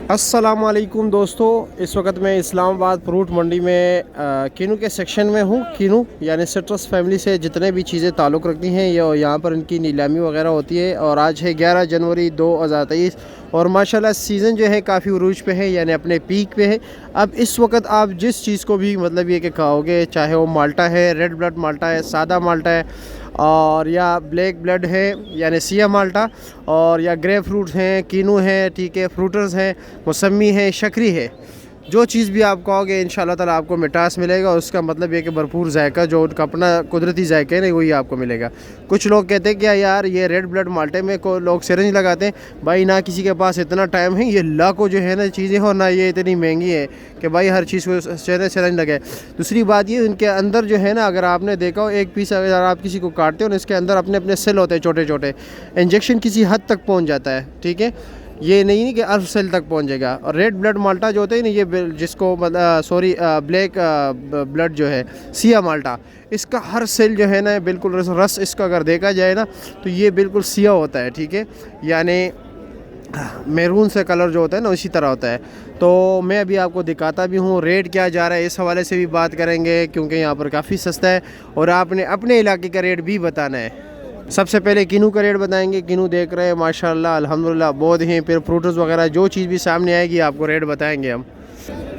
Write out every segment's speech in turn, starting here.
अस्सलामुअलैकुम दोस्तों, इस वक्त मैं इस्लामाबाद फ्रूट मंडी में किनू के सेक्शन में हूँ। किनू यानी सिट्रस फैमिली से जितने भी चीज़ें ताल्लुक़ रखती हैं ये यहाँ पर इनकी नीलामी वगैरह होती है। और आज है 11 जनवरी 2023 और माशाल्लाह सीज़न जो है काफ़ी उरूज पे है, यानी अपने पीक पे है। अब इस वक्त आप जिस चीज़ को भी मतलब ये कि खाओगे, चाहे वो माल्टा है, रेड ब्लड माल्टा है, सादा माल्टा है और या ब्लैक ब्लड है यानी सिया माल्टा, और या ग्रेप फ्रूट्स हैं, किनू है, ठीक है, फ्रूटर्स हैं, मौसमी है, शक्री है, जो चीज़ भी आप कहोगे इंशाल्लाह ताला आपको मिठास मिलेगा। उसका मतलब ये कि भरपूर जायका जो उनका अपना कुदरती जायका है ना, वही आपको मिलेगा। कुछ लोग कहते हैं कि यार ये रेड ब्लड माल्टे में को लोग सिरिंज लगाते हैं। भाई ना किसी के पास इतना टाइम है, ये लाखों जो है ना चीज़ें हो ना, ये इतनी महंगी है कि भाई हर चीज़ को सिरिंज लगे। दूसरी बात ये, उनके अंदर जो है ना, अगर आपने देखा हो एक पीस अगर आप किसी को काटते हो ना, इसके अंदर अपने अपने सेल होते हैं छोटे छोटे, इंजेक्शन किसी हद तक पहुँच जाता है, ठीक है। ये नहीं कि अर्फ सेल तक पहुंच जाएगा। और रेड ब्लड माल्टा जो होता है ना, ये जिसको ब्लैक ब्लड जो है सिया माल्टा, इसका हर सेल जो है ना बिल्कुल रस इसका अगर देखा जाए ना तो ये बिल्कुल सिया होता है, ठीक है, यानी मैरून से कलर जो होता है ना उसी तरह होता है। तो मैं अभी आपको दिखाता भी हूँ रेट क्या जा रहा है, इस हवाले से भी बात करेंगे क्योंकि यहाँ पर काफ़ी सस्ता है और आपने अपने इलाके का रेट भी बताना है। सबसे पहले किनू का रेट बताएंगे। किनू देख रहे हैं माशाल्लाह अल्हम्दुलिल्लाह बहुत ही, फिर फ्रूट्स वगैरह जो चीज़ भी सामने आएगी आपको रेट बताएंगे हम।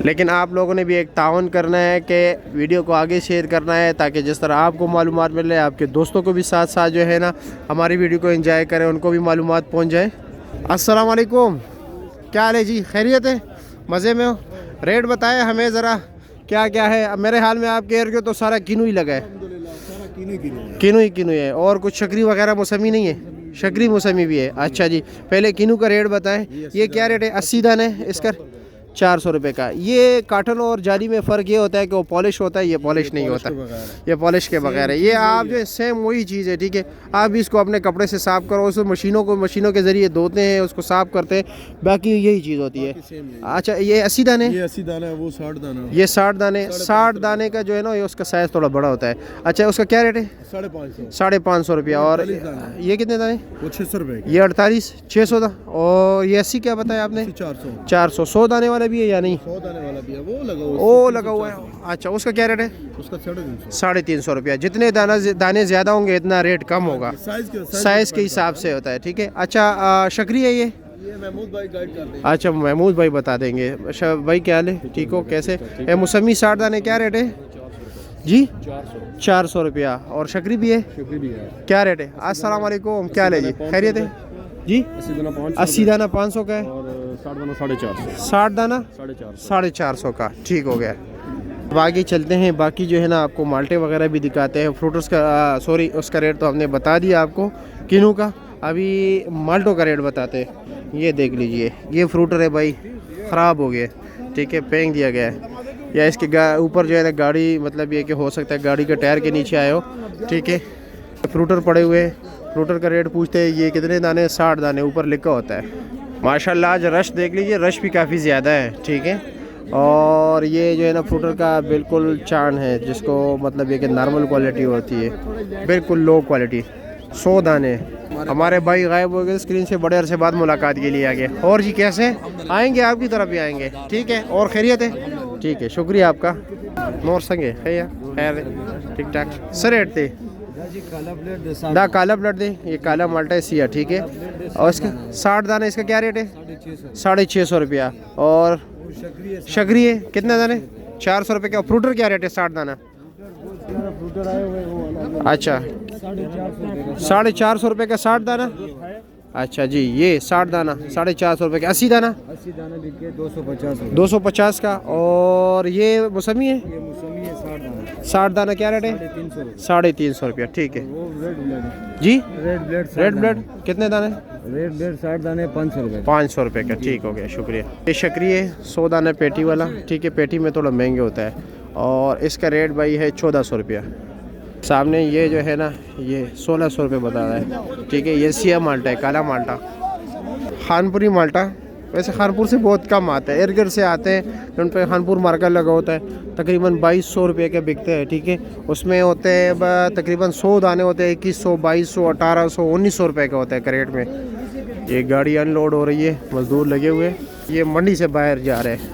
लेकिन आप लोगों ने भी एक ताउन करना है कि वीडियो को आगे शेयर करना है, ताकि जिस तरह आपको मालूमात मिले आपके दोस्तों को भी साथ साथ जो है ना हमारी वीडियो को एंजॉय करें, उनको भी मालूमात पहुँच जाए। अस्सलाम वालेकुम, क्या हाल है जी? खैरियत है? मज़े में हो? रेट बताएं हमें ज़रा क्या क्या है। अब मेरे हाल में आप कह रहे हो तो सारा किनू ही लगा है, किनू ही है और कुछ शक्री वगैरह मौसमी नहीं है? शक्री मौसमी भी है। अच्छा जी, पहले किनू का रेट बताएं। ये क्या रेट है? 80 दाने इसका 400 रुपये का। ये काटन और जाली में फ़र्क ये होता है कि वो पॉलिश होता है, ये पॉलिश नहीं होता, ये पॉलिश के बगैर है। ये आप जो सेम वही चीज़ है, ठीक है। आप भी इसको अपने कपड़े से साफ़ करो, उस मशीनों के ज़रिए धोते हैं, उसको साफ़ करते हैं, बाकी यही चीज़ होती है। अच्छा, ये 80 दाने, ये 80 दाना है, वो 60 दाना, ये 60 दाने। 60 दाने का जो है ना, ये उसका साइज़ थोड़ा बड़ा होता है। अच्छा, उसका क्या रेट है? 550 रुपया। और ये कितने दाने? वो 600 रुपये। ये 48 600 था। और ये 80 क्या बताया आपने? 400। 100 दाने वाला भी है या नहीं? 100 दाने वाला भी है, वो लगा हुआ है। अच्छा, उसका क्या रेट है? उसका 350 रुपया। जितने दाने ज़्यादा होंगे इतना रेट कम होगा, साइज़ के हिसाब से होता है, ठीक है। अच्छा, शक्री है ये? महमूद भाई गाइड कर देंगे। अच्छा, महमूद भाई बता देंगे। अच्छा भाई, क्या हाल है? ठीक हो? कैसे? मौसमी 60 दाने क्या रेट है जी? 400 रुपया। और शक्री भी है? क्या रेट है? अस्सलाम वालेकुम, क्या हाल है जी? खैरियत है जी? 80 दाना 500 का है और 60 दाना 450। 60 दाना 450 का, ठीक हो गया। अब आगे चलते हैं, बाकी जो है ना आपको माल्टे वगैरह भी दिखाते हैं। फ्रूट्स का उसका रेट तो हमने बता दिया आपको किनू का। अभी माल्टो का रेट बताते हैं। ये देख लीजिए, ये फ्रूटर है भाई, ख़राब हो गया, ठीक है, फेंक दिया गया है, या इसके ऊपर जो है ना गाड़ी, मतलब ये कि हो सकता है गाड़ी के टायर के नीचे आए हो, ठीक है। फ्रूटर पड़े हुए हैं, फ्रूटर का रेट पूछते हैं ये कितने दाने? 60 दाने ऊपर लिखा होता है। माशाल्लाह आज रश देख लीजिए, रश भी काफ़ी ज़्यादा है, ठीक है। और ये जो है ना फ्रूटर का बिल्कुल चांद है, जिसको मतलब ये कि नॉर्मल क्वालिटी होती है, बिल्कुल लो क्वालिटी। 100 दाने। हमारे भाई गायब हो गए स्क्रीन से, बड़े अरसे बाद मुलाकात के लिए आ गए। और जी कैसे आएंगे? आपकी तरफ भी आएंगे, ठीक है। और खैरियत है? ठीक है, शुक्रिया आपका। नोर संगे खैर ठीक ठाक। सर रेट थे काला ब्लड दे, ये काला माल्टा है सिया, ठीक है। और इसका 60 दाना, इसका क्या रेट है? 650 रुपया। और शक्री है कितने दाने? 400 रुपये का। फ्रूटर क्या रेट है? 60 दाना। अच्छा, 450 रुपये का 60 दाना। अच्छा जी, ये 60 दाना 450 रुपये का। 80 दाना? 250 का। और ये मौसमी है? 60 दाना क्या रेट है? 350 रुपया, ठीक है जी। रेड ब्लड कितने दाने? रेड ब्लड 60 दाने 500 रुपये का, ठीक हो गया, शुक्रिया। ये शक्री है 100 दाना पेटी वाला, ठीक है। पेटी में थोड़ा महंगे होता है और इसका रेट भाई है 1400 रुपया। सामने ये जो है ना, ये 1600 रुपये बता रहा है, ठीक है। ये सिया माल्टा है, काला माल्टा, खानपुरी माल्टा। वैसे खानपुर से बहुत कम आता है, इर्द गिर्द से आते हैं, उन पर खानपुर मार्का लगा होता है। तकरीबन 2200 रुपये के बिकते हैं, ठीक है। उसमें होते हैं तकरीबन 100 दाने होते हैं, 2100, 2200, 1800, 1900 रुपये का होता है करेट में। ये गाड़ी अनलोड हो रही है, मजदूर लगे हुए हैं। ये मंडी से बाहर जा रहे हैं,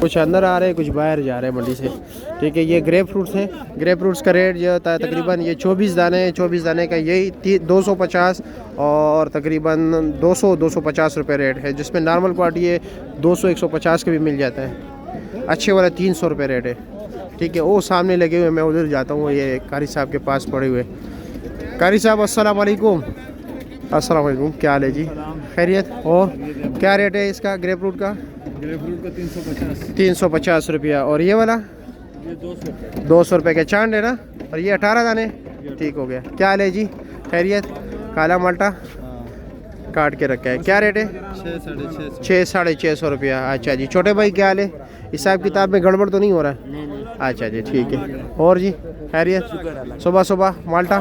कुछ अंदर आ रहे हैं, कुछ बाहर जा रहे हैं मंडी से। ठीक है, ये ग्रेप फ्रूट्स हैं। ग्रेप फ्रूट्स का रेट जो होता है तकरीबन ये 24 दाने हैं। 24 दाने का यही 250 और तकरीबन 200-250 रुपये रेट है, जिसमें नॉर्मल क्वालिटी है 200-150 का भी मिल जाता है। अच्छे वाला 300 रुपये रेट है। ठीक है, वो सामने लगे हुए, मैं उधर जाता हूँ, ये कारी साहब के पास पड़े हुए। कारी साहब अस्सलाम वालेकुम। अस्सलाम वालेकुम, क्या हाल है जी? खैरियत? और क्या रेट है इसका ग्रेप फ्रूट का? ग्रेप फ्रूट का 350। 350 रुपया। और ये वाला? ये 200। 200 रुपये का चांद है ना? और ये 18 दाने? ठीक हो गया। क्या हाल है जी? खैरियत? काला माल्टा काट के रखा है, क्या रेट है? 600-650 रुपया। अच्छा जी। छोटे भाई क्या हाल है? हिसाब किताब में गड़बड़ तो नहीं हो रहा है? अच्छा जी, ठीक है। और जी खैरियत? सुबह सुबह माल्टा